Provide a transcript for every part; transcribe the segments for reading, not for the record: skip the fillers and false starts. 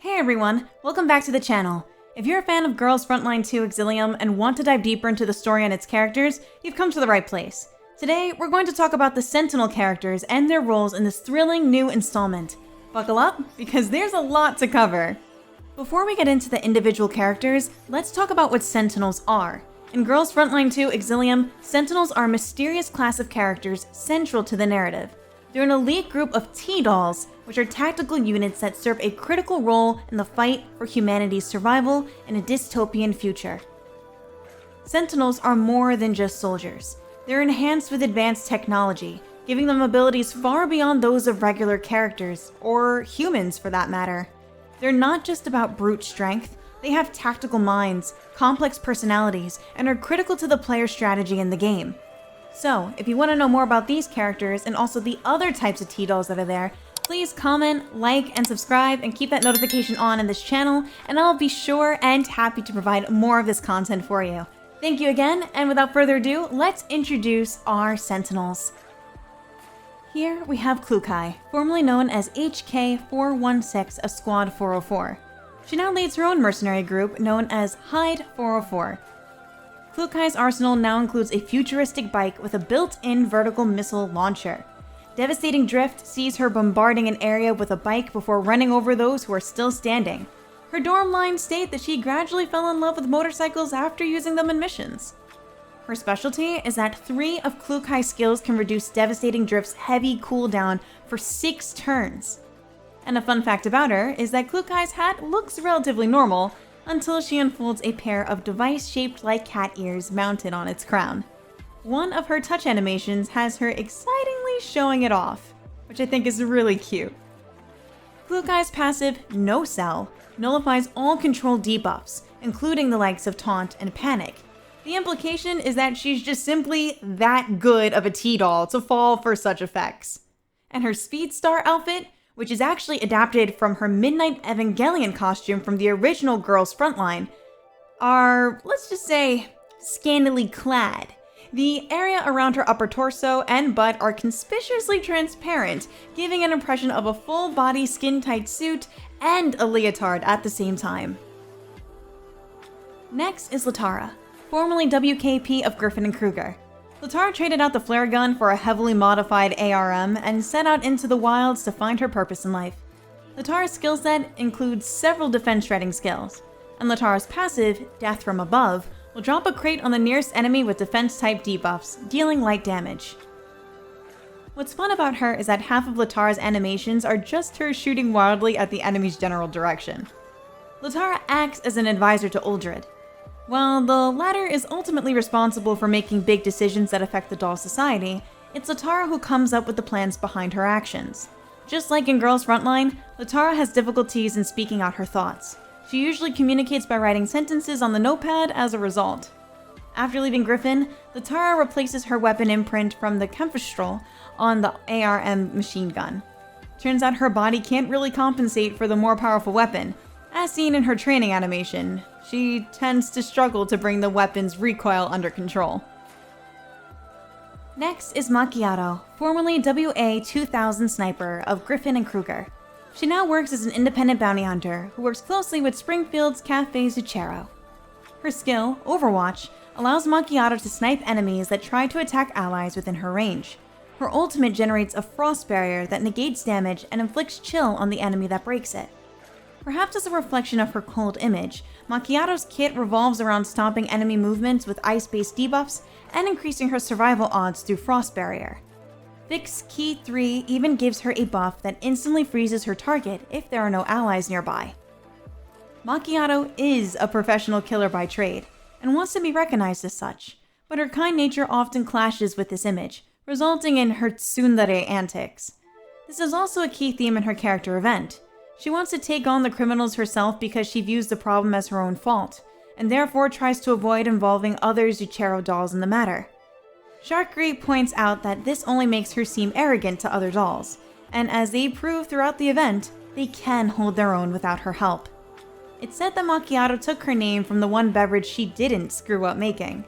Hey everyone, welcome back to the channel. If you're a fan of Girls Frontline 2 Exilium and want to dive deeper into the story and its characters, you've come to the right place. Today, we're going to talk about the Sentinel characters and their roles in this thrilling new installment. Buckle up, because there's a lot to cover. Before we get into the individual characters, let's talk about what Sentinels are. In Girls Frontline 2 Exilium, Sentinels are a mysterious class of characters central to the narrative. They're an elite group of T-Dolls, which are tactical units that serve a critical role in the fight for humanity's survival in a dystopian future. Sentinels are more than just soldiers. They're enhanced with advanced technology, giving them abilities far beyond those of regular characters, or humans for that matter. They're not just about brute strength, they have tactical minds, complex personalities, and are critical to the player's strategy in the game. So, if you want to know more about these characters and also the other types of T-Dolls that are there, please comment, like, and subscribe, and keep that notification on in this channel, and I'll be sure and happy to provide more of this content for you. Thank you again, and without further ado, let's introduce our Sentinels. Here we have Kukai, formerly known as HK-416 of Squad 404. She now leads her own mercenary group known as Hyde 404. Kukai's arsenal now includes a futuristic bike with a built-in vertical missile launcher. Devastating drift sees her bombarding an area with a bike before running over those who are still standing. Her dorm lines state that she gradually fell in love with motorcycles after using them in missions. Her specialty is that 3 of Kukai's skills can reduce devastating drift's heavy cooldown for 6 turns. And a fun fact about her is that Kukai's hat looks relatively normal, until she unfolds a pair of device-shaped like cat ears mounted on its crown. One of her touch animations has her excitingly showing it off, which I think is really cute. Kukai's passive, No Cell, nullifies all control debuffs, including the likes of Taunt and Panic. The implication is that she's just simply that good of a T-Doll to fall for such effects. And her Speed Star outfit, which is actually adapted from her Midnight Evangelion costume from the original Girls Frontline, are, let's just say, scantily clad. The area around her upper torso and butt are conspicuously transparent, giving an impression of a full-body skin-tight suit and a leotard at the same time. Next is Lara, formerly WKP of Griffin and Kruger. Lara traded out the flare gun for a heavily modified ARM and set out into the wilds to find her purpose in life. Lara's skill set includes several defense shredding skills, and Lara's passive, Death from Above, will drop a crate on the nearest enemy with defense-type debuffs, dealing light damage. What's fun about her is that half of Lara's animations are just her shooting wildly at the enemy's general direction. Lara acts as an advisor to Uldred. While the latter is ultimately responsible for making big decisions that affect the doll society, it's Lara who comes up with the plans behind her actions. Just like in Girls Frontline, Lara has difficulties in speaking out her thoughts. She usually communicates by writing sentences on the notepad as a result. After leaving Griffin, Lara replaces her weapon imprint from the Kempfestrel on the ARM machine gun. Turns out her body can't really compensate for the more powerful weapon. As seen in her training animation, she tends to struggle to bring the weapon's recoil under control. Next is Macchiato, formerly WA-2000 sniper of Griffin and Kruger. She now works as an independent bounty hunter who works closely with Springfield's Cafe Zucchero. Her skill, Overwatch, allows Macchiato to snipe enemies that try to attack allies within her range. Her ultimate generates a frost barrier that negates damage and inflicts chill on the enemy that breaks it. Perhaps as a reflection of her cold image, Macchiato's kit revolves around stopping enemy movements with ice-based debuffs and increasing her survival odds through Frost Barrier. Fix Key 3 even gives her a buff that instantly freezes her target if there are no allies nearby. Macchiato is a professional killer by trade, and wants to be recognized as such, but her kind nature often clashes with this image, resulting in her tsundere antics. This is also a key theme in her character event. She wants to take on the criminals herself because she views the problem as her own fault, and therefore tries to avoid involving other Zucchero dolls in the matter. Sharkry points out that this only makes her seem arrogant to other dolls, and as they prove throughout the event, they can hold their own without her help. It's said that Macchiato took her name from the one beverage she didn't screw up making.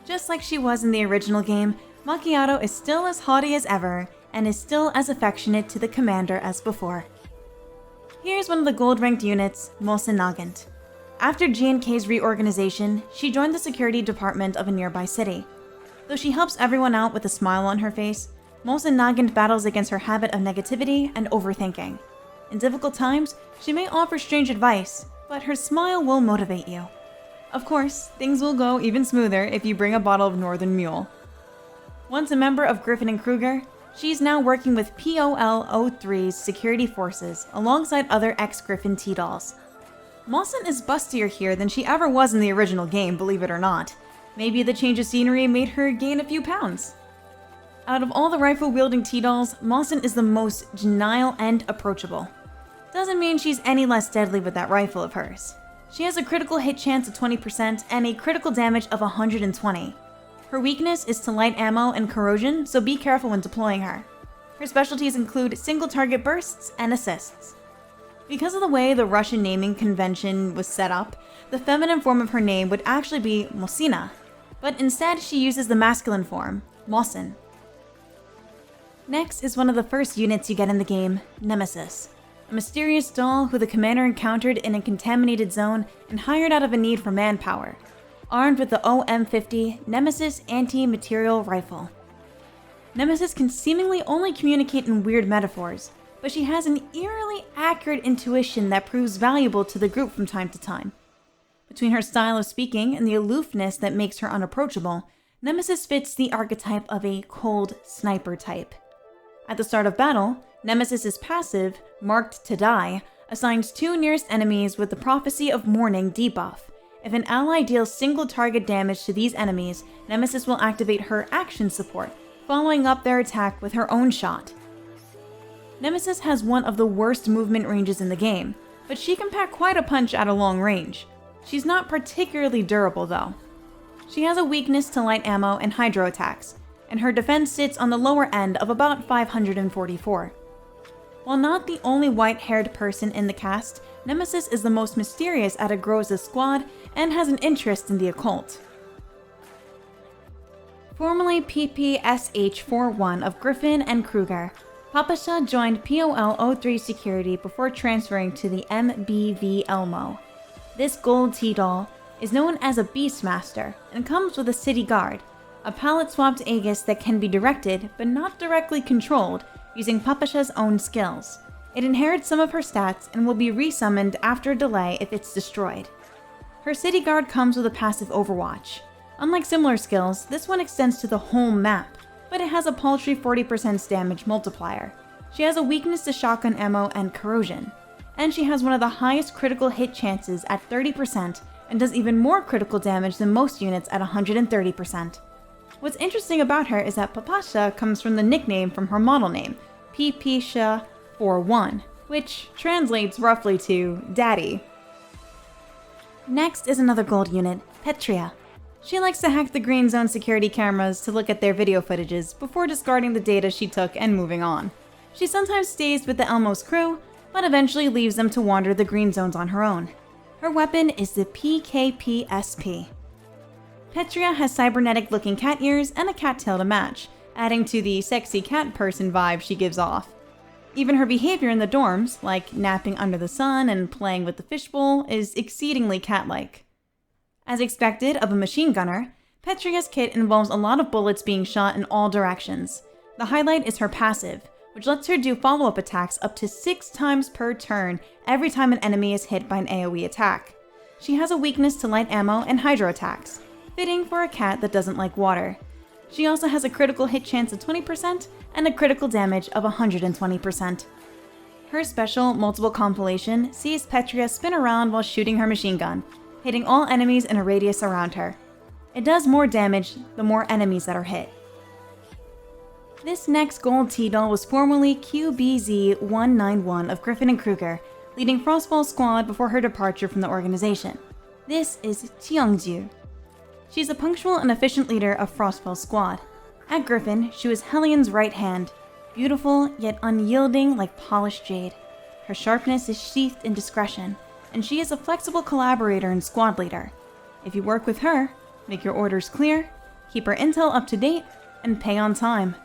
Just like she was in the original game, Macchiato is still as haughty as ever, and is still as affectionate to the commander as before. Here's one of the gold-ranked units, Mosin-Nagant. After G&K's reorganization, she joined the security department of a nearby city. Though she helps everyone out with a smile on her face, Mosin-Nagant battles against her habit of negativity and overthinking. In difficult times, she may offer strange advice, but her smile will motivate you. Of course, things will go even smoother if you bring a bottle of Northern Mule. Once a member of Griffin and Kruger, she's now working with POL-03's security forces alongside other ex-Griffin T-Dolls. Mosin is bustier here than she ever was in the original game, believe it or not. Maybe the change of scenery made her gain a few pounds. Out of all the rifle-wielding T-Dolls, Mosin is the most genial and approachable. Doesn't mean she's any less deadly with that rifle of hers. She has a critical hit chance of 20% and a critical damage of 120. Her weakness is to light ammo and corrosion, so be careful when deploying her. Her specialties include single target bursts and assists. Because of the way the Russian naming convention was set up, the feminine form of her name would actually be Mosina, but instead she uses the masculine form, Mosin. Next is one of the first units you get in the game, Nemesis, a mysterious doll who the commander encountered in a contaminated zone and hired out of a need for manpower, armed with the OM-50 Nemesis anti-material rifle. Nemesis can seemingly only communicate in weird metaphors, but she has an eerily accurate intuition that proves valuable to the group from time to time. Between her style of speaking and the aloofness that makes her unapproachable, Nemesis fits the archetype of a cold sniper type. At the start of battle, Nemesis' passive, Marked to Die, assigns 2 nearest enemies with the Prophecy of Mourning debuff. If an ally deals single target damage to these enemies, Nemesis will activate her action support, following up their attack with her own shot. Nemesis has one of the worst movement ranges in the game, but she can pack quite a punch at a long range. She's not particularly durable though. She has a weakness to light ammo and hydro attacks, and her defense sits on the lower end of about 544. While not the only white-haired person in the cast, Nemesis is the most mysterious out of Groza's squad and has an interest in the occult. Formerly PPSH-41 of Griffin and Kruger, Papasha joined POL-03 security before transferring to the MBV Elmo. This gold T-Doll is known as a Beastmaster and comes with a City Guard, a palette-swapped Aegis that can be directed but not directly controlled using Papasha's own skills. It inherits some of her stats and will be resummoned after a delay if it's destroyed. Her City Guard comes with a passive Overwatch. Unlike similar skills, this one extends to the whole map, but it has a paltry 40% damage multiplier. She has a weakness to shotgun ammo and corrosion, and she has one of the highest critical hit chances at 30% and does even more critical damage than most units at 130%. What's interesting about her is that Papasha comes from the nickname from her model name, Papasha41, which translates roughly to Daddy. Next is another gold unit, Peritya. She likes to hack the Green Zone security cameras to look at their video footages before discarding the data she took and moving on. She sometimes stays with the Elmo's crew, but eventually leaves them to wander the Green Zones on her own. Her weapon is the PKP-SP. Peritya has cybernetic-looking cat ears and a cat tail to match, adding to the sexy cat person vibe she gives off. Even her behavior in the dorms, like napping under the sun and playing with the fishbowl, is exceedingly cat-like. As expected of a machine gunner, Peritya's kit involves a lot of bullets being shot in all directions. The highlight is her passive, which lets her do follow-up attacks up to 6 times per turn every time an enemy is hit by an AoE attack. She has a weakness to light ammo and hydro attacks, fitting for a cat that doesn't like water. She also has a critical hit chance of 20% and a critical damage of 120%. Her special multiple compilation sees Peritya spin around while shooting her machine gun, hitting all enemies in a radius around her. It does more damage the more enemies that are hit. This next gold T-Doll was formerly QBZ-191 of Griffin and Kruger, leading Frostfall's squad before her departure from the organization. This is Cheongju. She's a punctual and efficient leader of Frostfall's squad. At Griffin, she was Hellion's right hand, beautiful yet unyielding like polished jade. Her sharpness is sheathed in discretion, and she is a flexible collaborator and squad leader. If you work with her, make your orders clear, keep her intel up to date, and pay on time,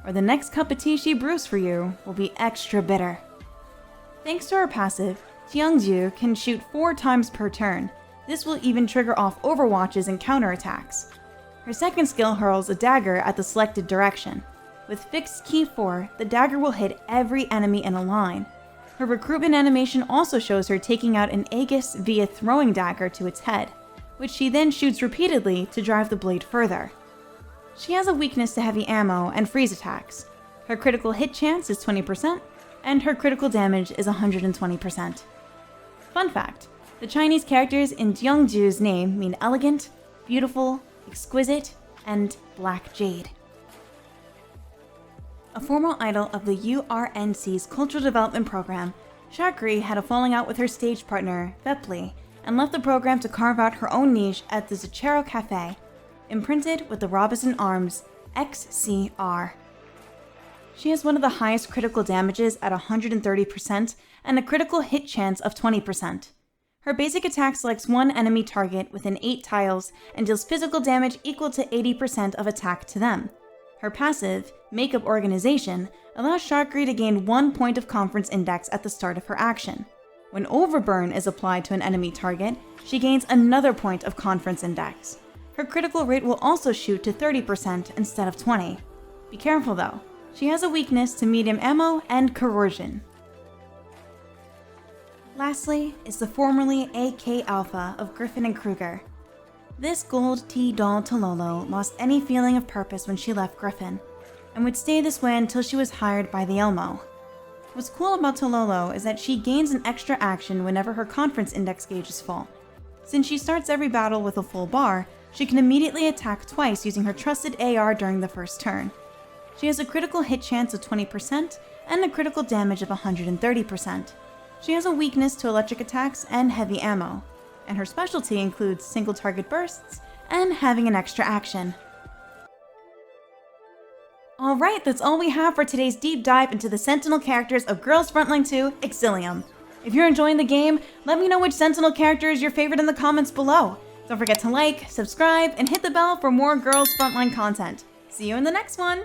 or the next cup of tea she brews for you will be extra bitter. Thanks to her passive, Tiangju can shoot 4 times per turn. This will even trigger off overwatches and counterattacks. Her second skill hurls a dagger at the selected direction. With fixed key 4, the dagger will hit every enemy in a line. Her recruitment animation also shows her taking out an Aegis via throwing dagger to its head, which she then shoots repeatedly to drive the blade further. She has a weakness to heavy ammo and freeze attacks. Her critical hit chance is 20%, and her critical damage is 120%. Fun fact, the Chinese characters in Jiangju's name mean elegant, beautiful, exquisite, and black jade. A former idol of the URNC's Cultural Development Program, Sharkry had a falling out with her stage partner, Bepli, and left the program to carve out her own niche at the Zachero Cafe, imprinted with the Robinson Arms XCR. She has one of the highest critical damages at 130% and a critical hit chance of 20%. Her basic attack selects one enemy target within 8 tiles and deals physical damage equal to 80% of attack to them. Her passive, Makeup Organization, allows Sharkry to gain 1 point of conference index at the start of her action. When Overburn is applied to an enemy target, she gains another point of conference index. Her critical rate will also shoot to 30% instead of 20%. Be careful though, she has a weakness to medium ammo and corrosion. Lastly is the formerly AK Alpha of Griffin and Kruger. This gold tea doll Tololo lost any feeling of purpose when she left Griffin, and would stay this way until she was hired by the Elmo. What's cool about Tololo is that she gains an extra action whenever her conference index gauge is full. Since she starts every battle with a full bar, she can immediately attack twice using her trusted AR during the first turn. She has a critical hit chance of 20% and a critical damage of 130%. She has a weakness to electric attacks and heavy ammo, and her specialty includes single target bursts and having an extra action. Alright, that's all we have for today's deep dive into the Sentinel characters of Girls Frontline 2 Exilium. If you're enjoying the game, let me know which Sentinel character is your favorite in the comments below. Don't forget to like, subscribe, and hit the bell for more Girls Frontline content. See you in the next one!